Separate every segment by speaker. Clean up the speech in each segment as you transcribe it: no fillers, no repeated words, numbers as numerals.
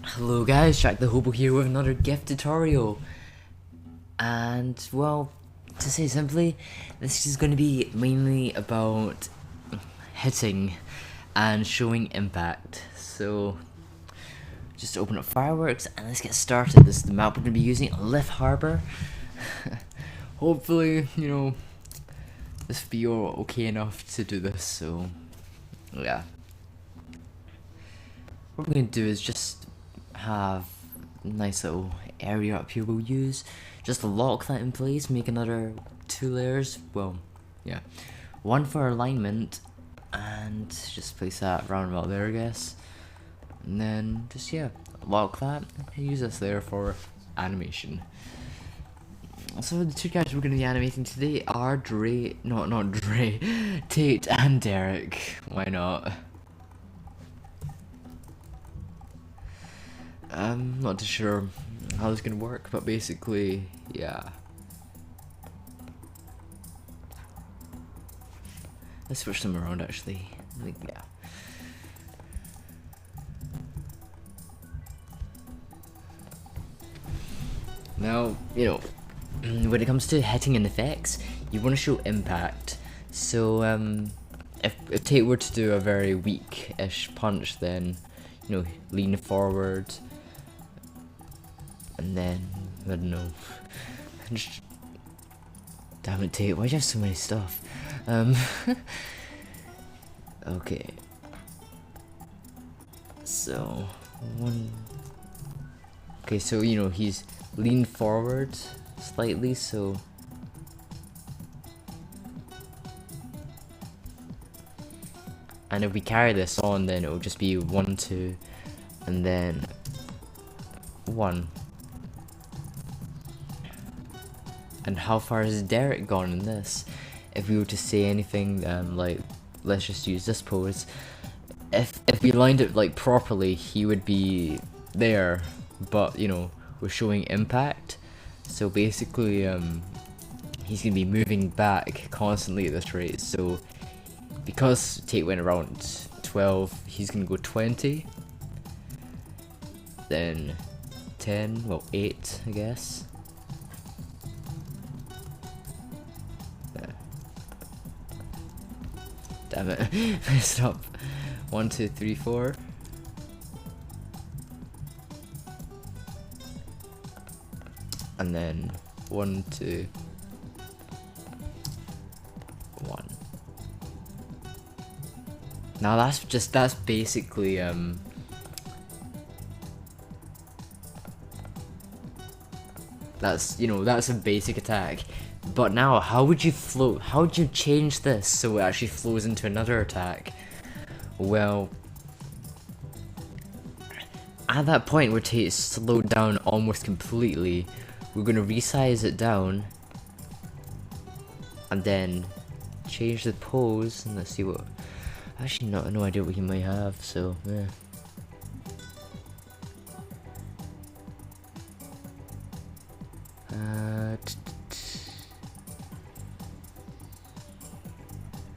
Speaker 1: Hello guys, Jakthehobo here with another gift tutorial. And well, to say simply, this is going to be mainly about hitting and showing impact. So just open up fireworks and let's get started. This is the map we're going to be using, Lift Harbor. Hopefully, this will be okay enough to do this, so yeah. What we're going to do is just have a nice little area up here we'll use. Just lock that in place, make another 2 layers, well, yeah. One for alignment, and just place that round about there, I guess. And then just, yeah, lock that, and use this layer for animation. So the two guys we're going to be animating today are not Dre, Tate and Derek. Why not? I'm not too sure how this is gonna work, but basically, yeah. Let's switch them around actually. Like, yeah. Now, when it comes to hitting and effects, you want to show impact. So, if Tate were to do a very weak-ish punch, then, lean forward. And then, I don't know. Damn it, Tate, why do you have so many stuff? Okay. So, okay, so, he's leaned forward slightly, so. And if we carry this on, then it will just be 1, 2, and then 1. And how far has Derek gone in this? If we were to say anything, like, let's just use this pose. If we lined it like properly, he would be there, but we're showing impact. So basically, he's gonna be moving back constantly at this rate. So because Tate went around 12, he's gonna go 20, then 10, well 8, I guess. Damn it, messed up. 1, 2, 3, 4. And then 1, 2, 1. Now that's basically that's a basic attack. But now, how would you change this so it actually flows into another attack? Well, at that point where Tate is slowed down almost completely, we're going to resize it down and then change the pose, and let's see what. Actually, no idea what he might have, so yeah.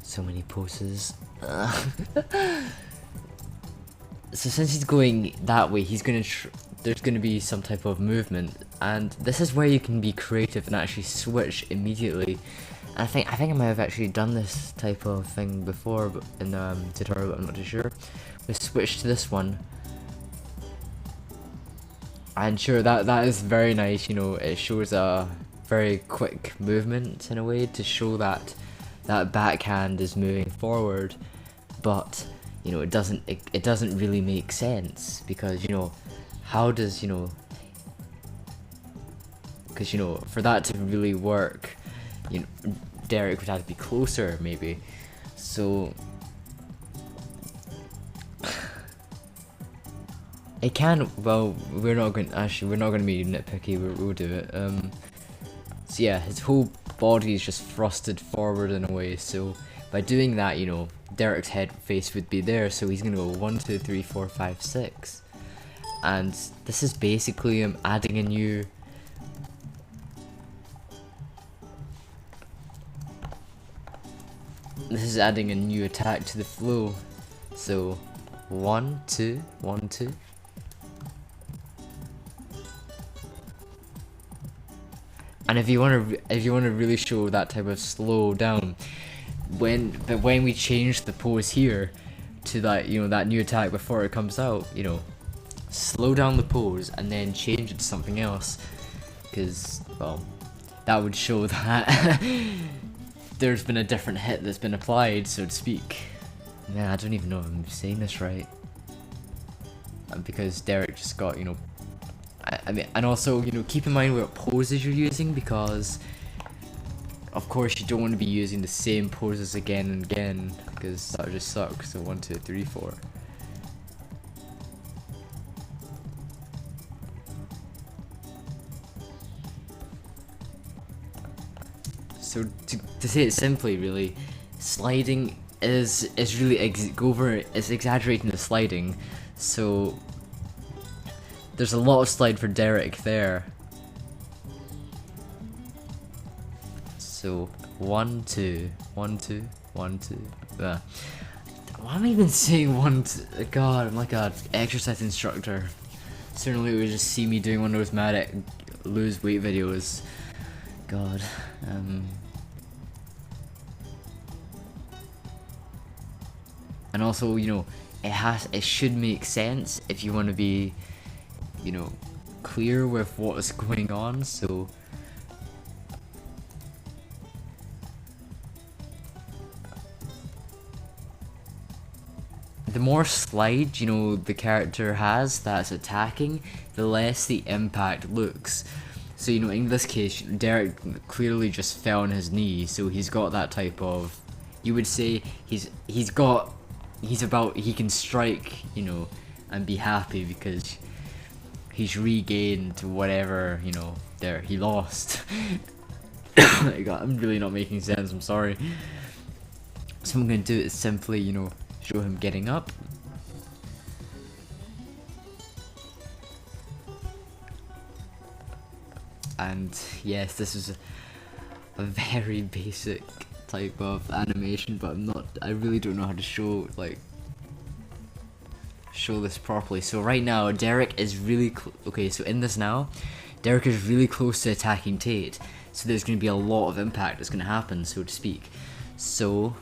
Speaker 1: So many poses. So since he's going that way, he's gonna there's gonna be some type of movement, and this is where you can be creative and actually switch immediately. And I think I might have actually done this type of thing before, but in the tutorial, but I'm not too sure. We switch to this one, and sure, that is very nice. It shows a very quick movement in a way to show that backhand is moving forward, but it doesn't really make sense, because how does because for that to really work, Derek would have to be closer maybe, so it can. Well, we're not going to be nitpicky. We'll do it. So yeah, his whole body is just thrusted forward in a way, so by doing that, Derek's head face would be there, so he's gonna go 1, 2, 3, 4, 5, 6. And this is basically adding a new attack to the flow. So 1, 2, 1, 2. And if you want to really show that type of slow down, when we change the pose here to that, you know, that new attack before it comes out, you know, slow down the pose and then change it to something else, because, well, that would show that there's been a different hit that's been applied, so to speak. Man, I don't even know if I'm saying this right, because Derek just got, you know, I mean, and also, you know, keep in mind what poses you're using, because of course you don't want to be using the same poses again and again, because that would just suck. So 1, 2, 3, 4. So to say it simply, really, sliding is really it's exaggerating the sliding. So there's a lot of slide for Derek there. So 1, 2, 1, 2, 1, 2. Why am I even saying 1, 2? God, I'm like a exercise instructor. Certainly, it would just see me doing one of those mad lose weight videos. God. And also, you know, it should make sense if you want to be, you know, clear with what is going on. So the more slide, you know, the character has that's attacking, the less the impact looks. So, you know, in this case, Derek clearly just fell on his knee, so he's got that type of, you would say he can strike, you know, and be happy because he's regained whatever, you know, he lost. God, I'm really not making sense, I'm sorry. So what I'm gonna do is simply, you know, show him getting up. And yes, this is a very basic type of animation, but I really don't know how to show this properly. So right now, Derek is really okay, so in this now, Derek is really close to attacking Tate, so there's going to be a lot of impact that's going to happen, so to speak. So,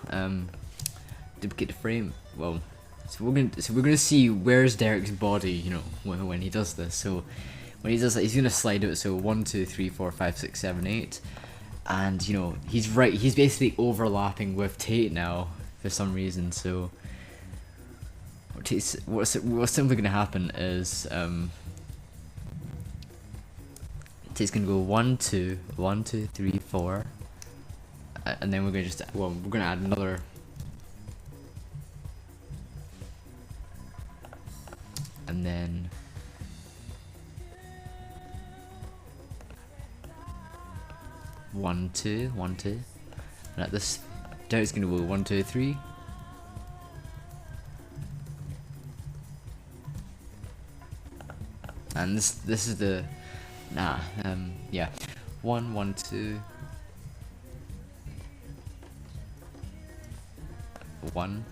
Speaker 1: duplicate the frame, well, so we're gonna see where's Derek's body, you know, when he does this. So when he does that, he's gonna slide it, so 1, 2, 3, 4, 5, 6, 7, 8. And, you know, he's basically overlapping with Tate now, for some reason, so what's simply gonna happen is, Tate's gonna go 1, 2, 1, 2, 3, 4, and then we're gonna add another, and then one, two, and at this, Derek's gonna go 1, 2, 3, and this is the, yeah, 1, 1, 2, 1.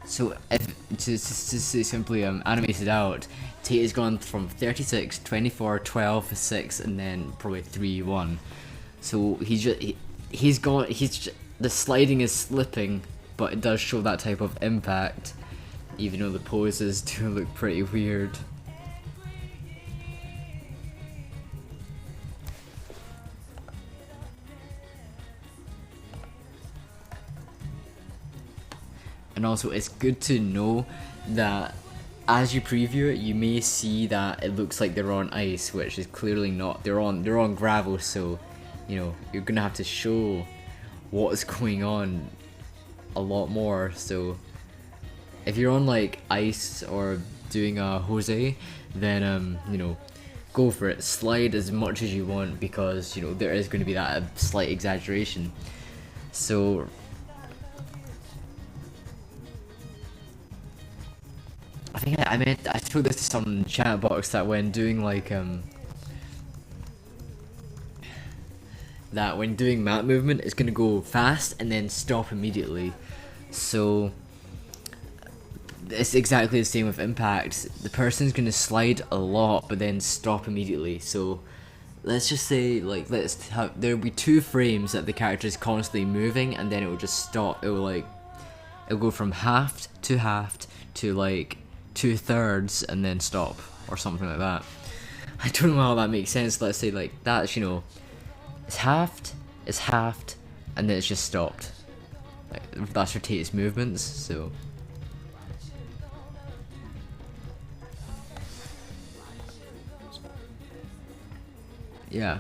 Speaker 1: So if to say simply animated out, Tate has gone from 36, 24, 12, 6, and then probably 3, 1. So the sliding is slipping, but it does show that type of impact, even though the poses do look pretty weird. And also, it's good to know that as you preview it, you may see that it looks like they're on ice, which is clearly not. They're on gravel, so, you know, you're gonna have to show what is going on a lot more. So if you're on like ice or doing a Jose, then you know, go for it. Slide as much as you want, because, you know, there is going to be that slight exaggeration. So I think I told this to someone in the chat box that when doing like that when doing map movement, it's gonna go fast and then stop immediately. So it's exactly the same with impact. The person's gonna slide a lot, but then stop immediately. So let's just say, like, there'll be 2 frames that the character is constantly moving, and then it will just stop. It'll go from halved to like 2/3 and then stop or something like that. I don't know how that makes sense. Let's say like that's, you know, it's halved, and then it's just stopped. Like, that's for Tate's movements. So yeah.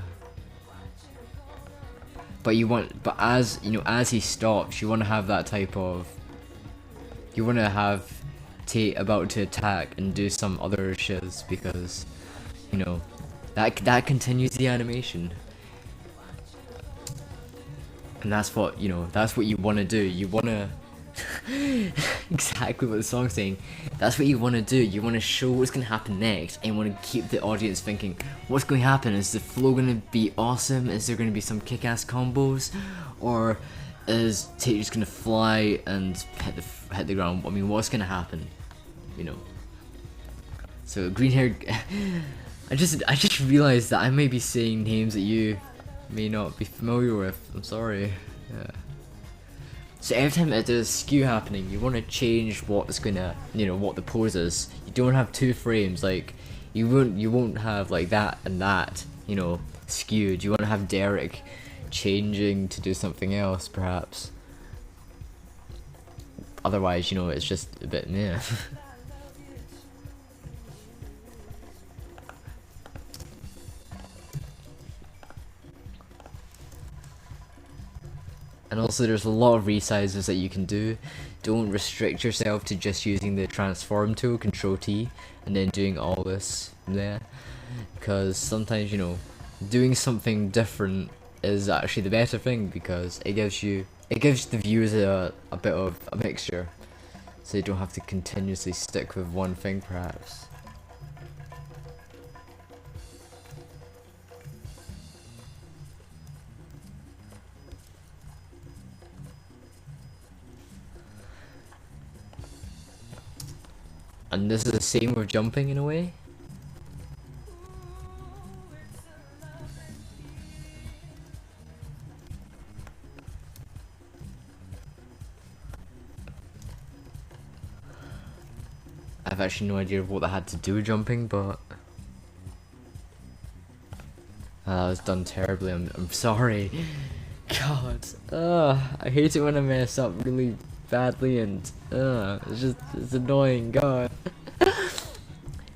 Speaker 1: But as you know, as he stops, you want to have that type of. You want to have Tate about to attack and do some other shiz, because, you know, that continues the animation, and that's what, you know, that's what you want to do. You want to exactly what the song's saying. That's what you want to do. You want to show what's going to happen next, and you want to keep the audience thinking, what's going to happen? Is the flow going to be awesome? Is there going to be some kick-ass combos? Or is Tate just going to fly and hit the ground? I mean, what's going to happen? You know. So green hair. I just realized that I may be saying names that you may not be familiar with. I'm sorry. Yeah. So every time there's a skew happening, you want to change what's gonna, you know, what the pose is. You don't have 2 frames. Like, you won't have like that and that, you know, skewed. You want to have Derek changing to do something else, perhaps. Otherwise, you know, it's just a bit meh. And also, there's a lot of resizes that you can do. Don't restrict yourself to just using the transform tool, Control T, and then doing all this there, because sometimes, you know, doing something different is actually the better thing, because it gives the viewers a bit of a mixture, so you don't have to continuously stick with one thing, perhaps. And this is the same with jumping in a way. I've actually no idea what that had to do with jumping, but that was done terribly. I'm sorry. God, I hate it when I mess up really badly, and it's annoying. God.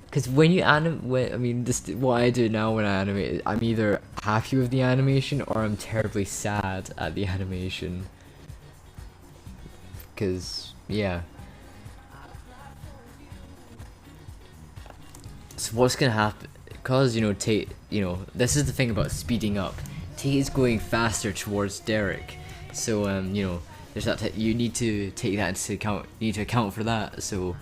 Speaker 1: Because when you what I do now when I animate, I'm either happy with the animation or I'm terribly sad at the animation. Because, yeah. So what's gonna happen? Because, you know, Tate, you know, this is the thing about speeding up. Tate is going faster towards Derek. So, you know, there's that. You need to take that into account. You need to account for that. So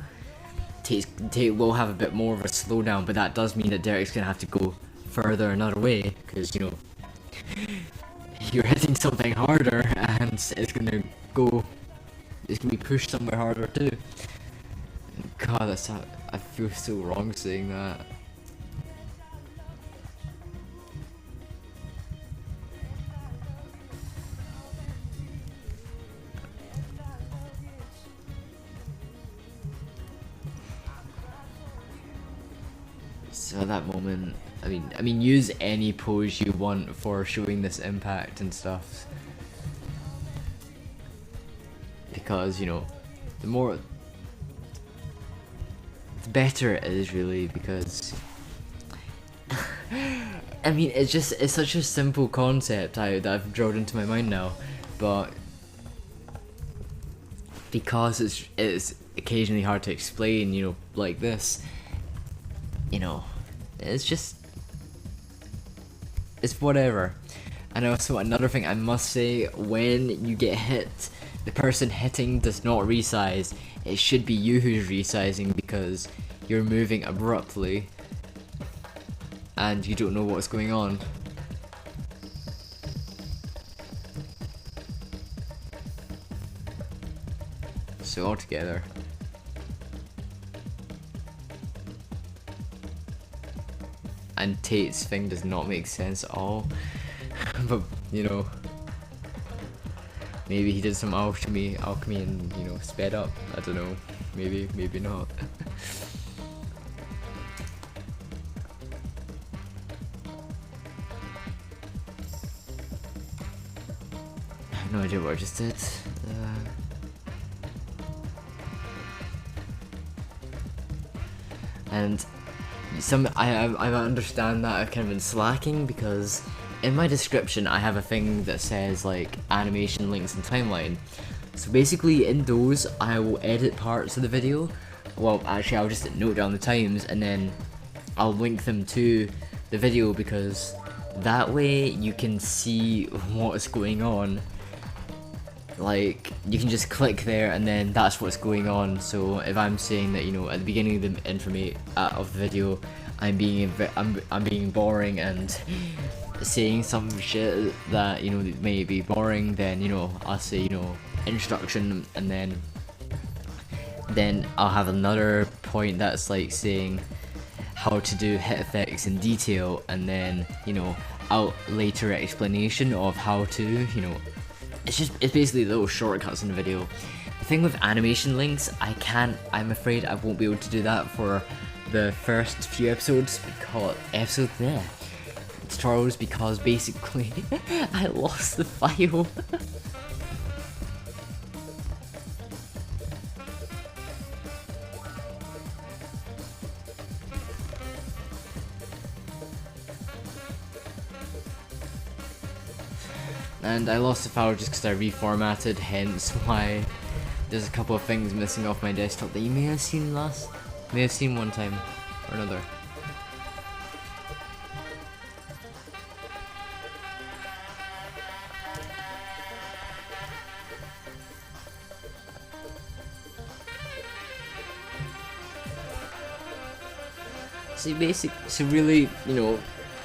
Speaker 1: Tate will have a bit more of a slowdown, but that does mean that Derek's gonna have to go further another way, because, you know, you're hitting something harder, and it's gonna be pushed somewhere harder too. God, I feel so wrong saying that. So at that moment, I mean, use any pose you want for showing this impact and stuff, because, you know, the better it is, really, because I mean, it's such a simple concept that I've drilled into my mind now, but because it's occasionally hard to explain, you know, like this, you know, it's whatever. And also, another thing I must say, when you get hit, the person hitting does not resize. It should be you who's resizing, because you're moving abruptly and you don't know what's going on. So altogether, and Tate's thing does not make sense at all. But you know, maybe he did some alchemy and, you know, sped up. I don't know. Maybe not. I have no idea what I just did. And I understand that I've kind of been slacking, because in my description I have a thing that says like animation links and timeline. So basically in those I will edit parts of the video. Well, actually I'll just note down the times and then I'll link them to the video, because that way you can see what's going on. Like, you can just click there and then that's what's going on. So if I'm saying that, you know, at the beginning of the of the video I'm being boring and saying some shit that, you know, may be boring, then, you know, I'll say, you know, introduction, and then I'll have another point that's like saying how to do hit effects in detail, and then, you know, I'll later explanation of how to, you know, it's basically little shortcuts in the video. The thing with animation links, I'm afraid I won't be able to do that for the first few tutorials, because basically I lost the file. And I lost the file just because I reformatted, hence why there's a couple of things missing off my desktop that you may have seen one time or another. So really, you know,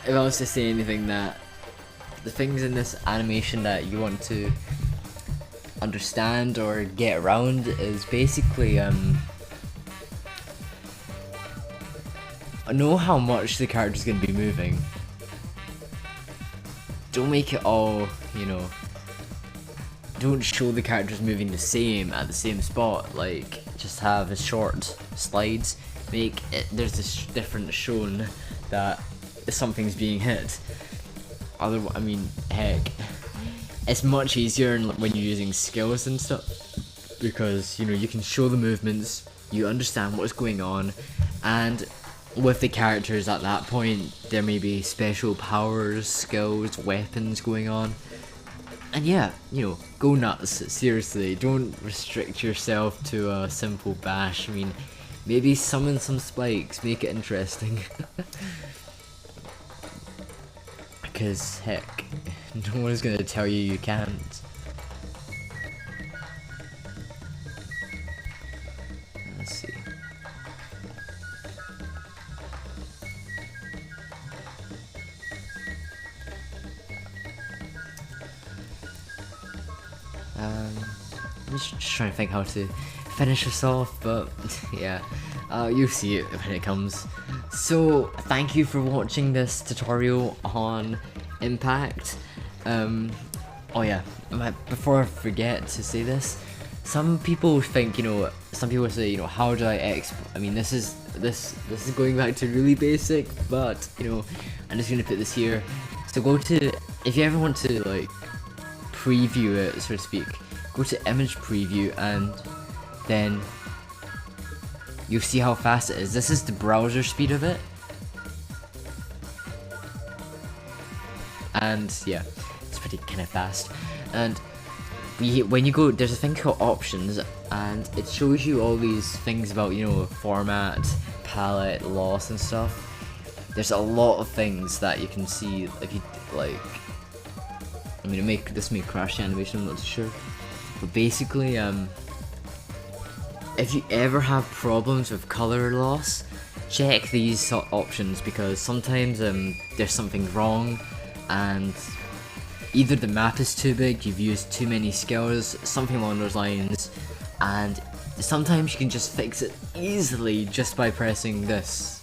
Speaker 1: if I was to say anything, that the things in this animation that you want to understand or get around is basically know how much the character's going to be moving. Don't make it all, you know, don't show the characters moving the same at the same spot. Like, just have a short slides, make it, there's this difference shown that something's being hit. I mean, heck, it's much easier when you're using skills and stuff, because, you know, you can show the movements, you understand what's going on, and with the characters at that point, there may be special powers, skills, weapons going on. And yeah, you know, go nuts, seriously, don't restrict yourself to a simple bash. I mean, maybe summon some spikes, make it interesting. Because, heck, no one's gonna tell you can't. Let's see. I'm just trying to think how to finish this off, but yeah, you'll see it when it comes. So, thank you for watching this tutorial on Impact. Oh yeah, before I forget to say this, some people think, you know, some people say, you know, how do I I mean, this is going back to really basic, but, you know, I'm just gonna put this here. So go to, if you ever want to, like, preview it, so to speak, go to image preview, and then you'll see how fast it is. This is the browser speed of it. And yeah, it's pretty kind of fast. And when you go, there's a thing called options, and it shows you all these things about, you know, format, palette, loss and stuff. There's a lot of things that you can see if you, like, I mean, this may crash the animation, I'm not too sure. But basically, if you ever have problems with color loss, check these options, because sometimes there's something wrong, and either the map is too big, you've used too many skills, something along those lines, and sometimes you can just fix it easily just by pressing this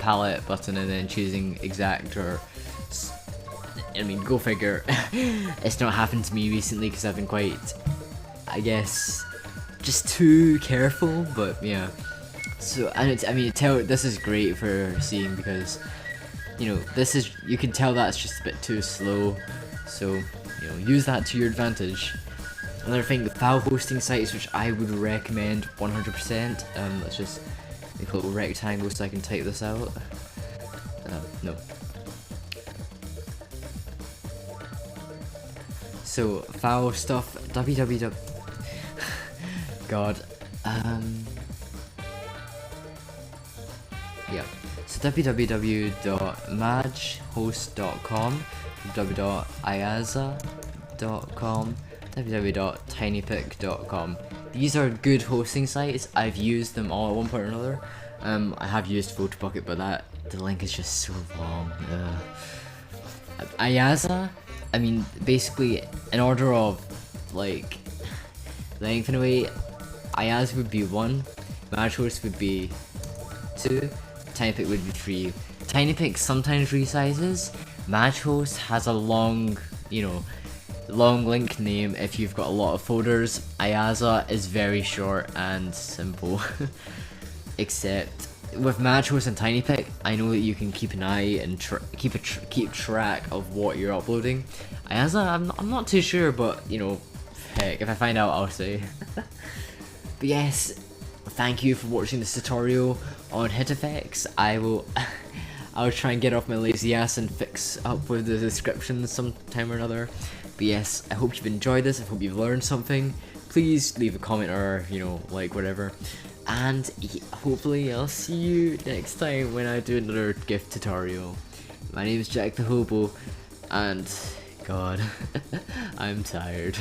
Speaker 1: palette button and then choosing exact or I mean, go figure. It's not happened to me recently because I've been quite, I guess, just too careful, but yeah. So, and I mean, this is great for seeing because, you know, you can tell that's just a bit too slow, so, you know, use that to your advantage. Another thing, the file hosting sites, which I would recommend 100%, let's just make a little rectangle so I can type this out. No. So, file stuff, www. God. Yeah. So, www.majhost.com, www.iaza.com, www.tinypic.com. These are good hosting sites. I've used them all at one point or another. I have used Photobucket, but the link is just so long. Iaza, I mean, basically, in order of, like, length in a way, Iaza would be 1, Majhost would be 2, TinyPic would be 3. TinyPic sometimes resizes. Majhost has a long, long link name if you've got a lot of folders. Iaza is very short and simple. Except with Majhost and TinyPic, I know that you can keep an eye and keep track of what you're uploading. Iaza, I'm not too sure, but heck, if I find out, I'll say. But yes, thank you for watching this tutorial on hit effects. I'll try and get off my lazy ass and fix up with the descriptions sometime or another. But yes, I hope you've enjoyed this. I hope you've learned something. Please leave a comment or like whatever. And hopefully I'll see you next time when I do another GIF tutorial. My name is Jakthehobo, and God, I'm tired.